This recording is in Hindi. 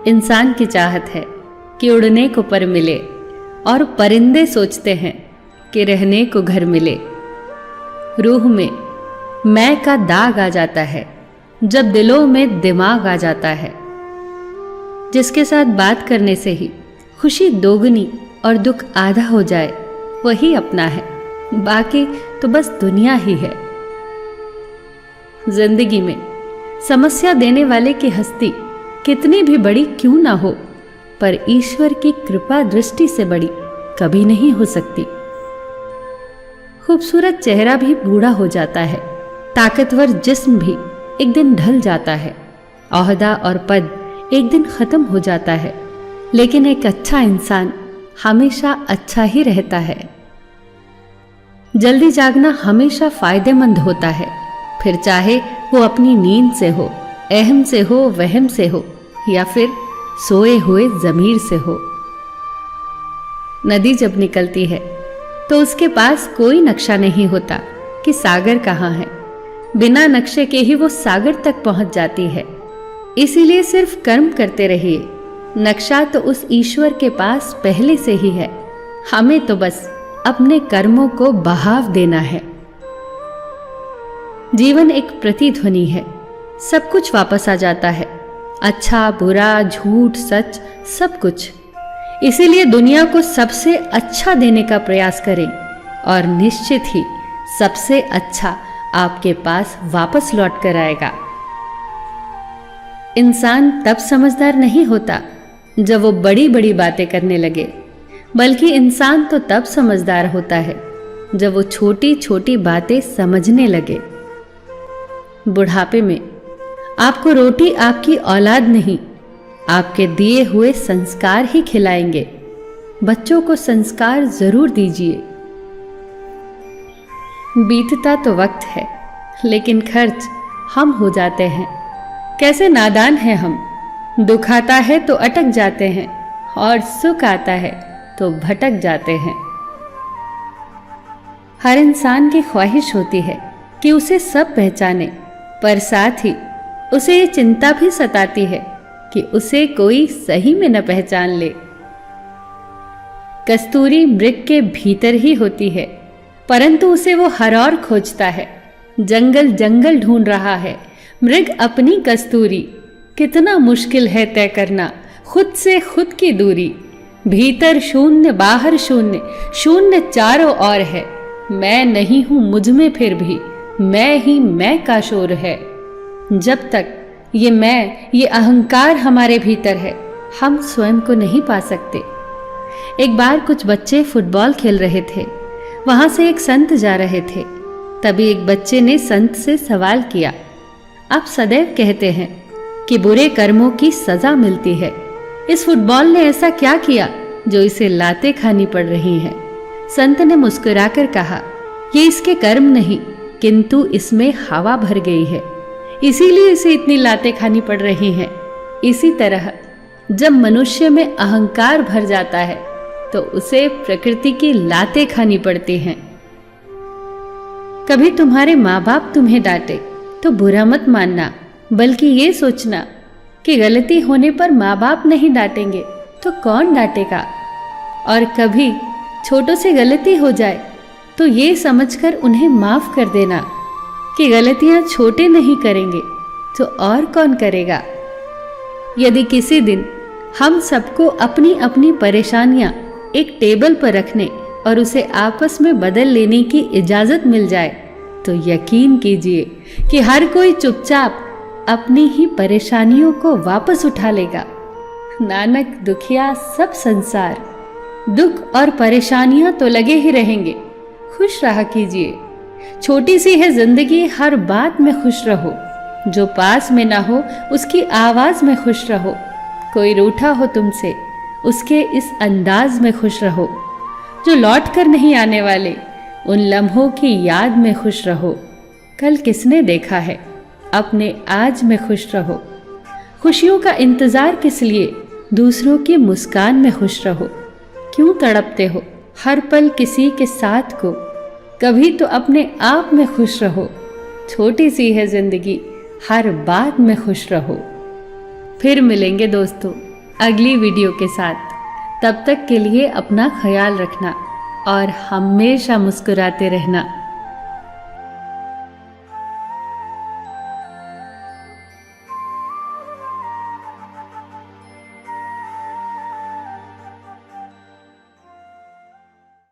इंसान की चाहत है कि उड़ने को पर मिले, और परिंदे सोचते हैं कि रहने को घर मिले। रूह में मैं का दाग आ जाता है जब दिलों में दिमाग आ जाता है। जिसके साथ बात करने से ही खुशी दोगुनी और दुख आधा हो जाए, वही अपना है, बाकी तो बस दुनिया ही है। जिंदगी में समस्या देने वाले की हस्ती कितनी भी बड़ी क्यों ना हो, पर ईश्वर की कृपा दृष्टि से बड़ी कभी नहीं हो सकती। खूबसूरत चेहरा भी बूढ़ा हो जाता है, ताकतवर जिस्म भी एक दिन ढल जाता है, ओहदा और पद एक दिन खत्म हो जाता है, लेकिन एक अच्छा इंसान हमेशा अच्छा ही रहता है। जल्दी जागना हमेशा फायदेमंद होता है, फिर चाहे वो अपनी नींद से हो, अहम से हो, वहम से हो, या फिर सोए हुए जमीर से हो। नदी जब निकलती है तो उसके पास कोई नक्शा नहीं होता कि सागर कहाँ है। बिना नक्शे के ही वो सागर तक पहुंच जाती है। इसीलिए सिर्फ कर्म करते रहिए, नक्शा तो उस ईश्वर के पास पहले से ही है, हमें तो बस अपने कर्मों को बहाव देना है। जीवन एक प्रतिध्वनि है, सब कुछ वापस आ जाता है, अच्छा बुरा, झूठ सच, सब कुछ। इसीलिए दुनिया को सबसे अच्छा देने का प्रयास करें और निश्चित ही सबसे अच्छा आपके पास वापस लौट कर आएगा। इंसान तब समझदार नहीं होता जब वो बड़ी बड़ी बातें करने लगे, बल्कि इंसान तो तब समझदार होता है जब वो छोटी छोटी बातें समझने लगे। बुढ़ापे में आपको रोटी आपकी औलाद नहीं, आपके दिए हुए संस्कार ही खिलाएंगे। बच्चों को संस्कार जरूर दीजिए। बीतता तो वक्त है, लेकिन खर्च हम हो जाते हैं। कैसे नादान हैं हम, दुख आता है तो अटक जाते हैं, और सुख आता है तो भटक जाते हैं। हर इंसान की ख्वाहिश होती है कि उसे सब पहचाने, पर साथ ही उसे ये चिंता भी सताती है कि उसे कोई सही में न पहचान ले। कस्तूरी मृग के भीतर ही होती है, परंतु उसे वो हर ओर खोजता है। जंगल जंगल ढूंढ रहा है, मृग अपनी कस्तूरी। कितना मुश्किल है तय करना खुद से खुद की दूरी। भीतर शून्य, बाहर शून्य, शून्य चारों ओर है। मैं नहीं हूं मुझ में, फिर भी मैं ही मैं का शोर है। जब तक ये मैं, ये अहंकार हमारे भीतर है, हम स्वयं को नहीं पा सकते। एक बार कुछ बच्चे फुटबॉल खेल रहे थे, वहां से एक संत जा रहे थे। तभी एक बच्चे ने संत से सवाल किया, आप सदैव कहते हैं कि बुरे कर्मों की सजा मिलती है, इस फुटबॉल ने ऐसा क्या किया जो इसे लातें खानी पड़ रही हैं? संत ने मुस्कुराकर कहा, ये इसके कर्म नहीं, किंतु इसमें हवा भर गई है, इसीलिए इसे इतनी लातें खानी पड़ रही हैं। इसी तरह जब मनुष्य में अहंकार भर जाता है तो उसे प्रकृति की लातें खानी पड़ती हैं। कभी तुम्हारे माँ बाप तुम्हें डांटे तो बुरा मत मानना, बल्कि ये सोचना कि गलती होने पर माँ बाप नहीं डांटेंगे तो कौन डांटेगा। और कभी छोटों से गलती हो जाए तो ये समझकर उन्हें माफ कर देना कि गलतियां छोटे नहीं करेंगे तो और कौन करेगा। यदि किसी दिन हम सबको अपनी अपनी परेशानियां एक टेबल पर रखने और उसे आपस में बदल लेने की इजाजत मिल जाए तो यकीन कीजिए कि हर कोई चुपचाप अपनी ही परेशानियों को वापस उठा लेगा। नानक दुखिया सब संसार, दुख और परेशानियां तो लगे ही रहेंगे, खुश रहा कीजिए। छोटी सी है जिंदगी, हर बात में खुश रहो। जो पास में ना हो उसकी आवाज में खुश रहो। कोई रूठा हो तुमसे, उसके इस अंदाज में खुश रहो। जो लौट कर नहीं आने वाले, उन लम्हों की याद में खुश रहो। कल किसने देखा है, अपने आज में खुश रहो। खुशियों का इंतजार किस लिए, दूसरों की मुस्कान में खुश रहो। क्यों तड़पते हो हर पल किसी के साथ को, कभी तो अपने आप में खुश रहो। छोटी सी है जिंदगी, हर बात में खुश रहो। फिर मिलेंगे दोस्तों अगली वीडियो के साथ। तब तक के लिए अपना ख्याल रखना और हमेशा मुस्कुराते रहना।